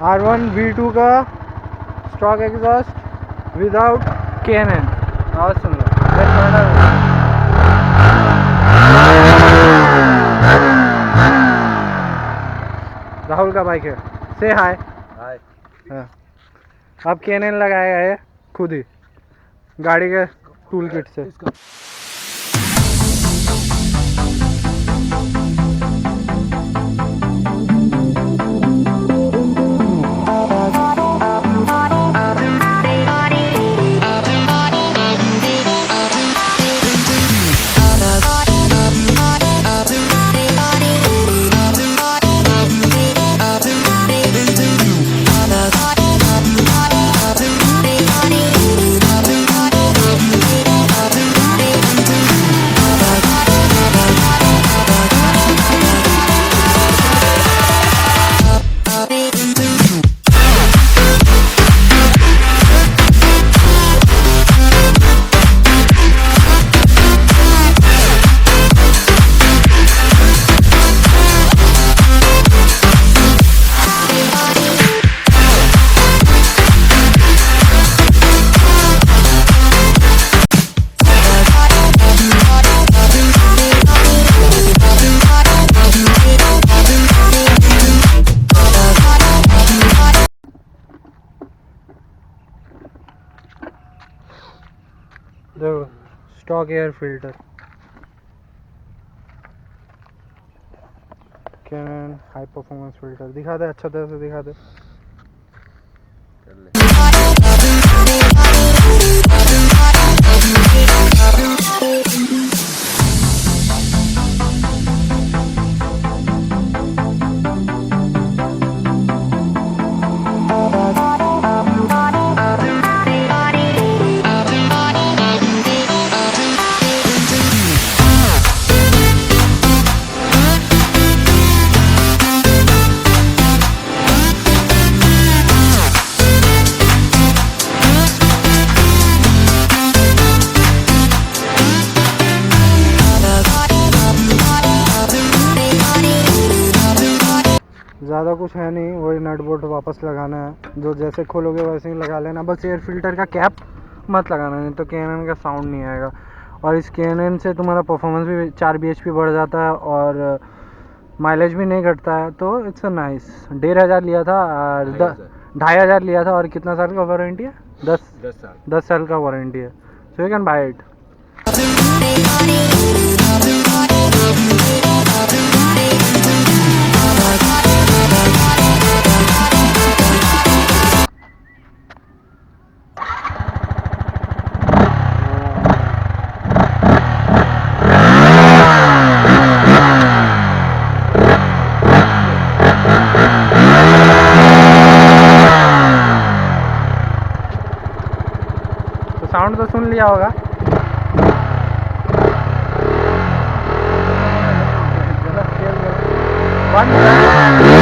R1 V2 का stock exhaust without K&N। आवाज सुन लो। राहुल का बाइक है। से हाय। हाँ। अब K&N लगाया है खुद ही गाड़ी के टूल किट से। देखो stock air filter K&N high performance filter दिखा दे, अच्छा तरह से दिखा दे। ज़्यादा कुछ है नहीं, वही नट बोल्ट वापस लगाना है, जो जैसे खोलोगे वैसे ही लगा लेना। बस एयर फिल्टर का कैप मत लगाना, नहीं तो K&N का साउंड नहीं आएगा। और इस K&N से तुम्हारा परफॉर्मेंस भी 4 bhp बढ़ जाता है और माइलेज भी नहीं घटता है, तो इट्स अ नाइस। 1500 लिया था और 2500 लिया था। और कितना साल का वारंटी है? 10 साल का वारंटी है। So you can buy it. Sound तो सुन लिया होगा। बंद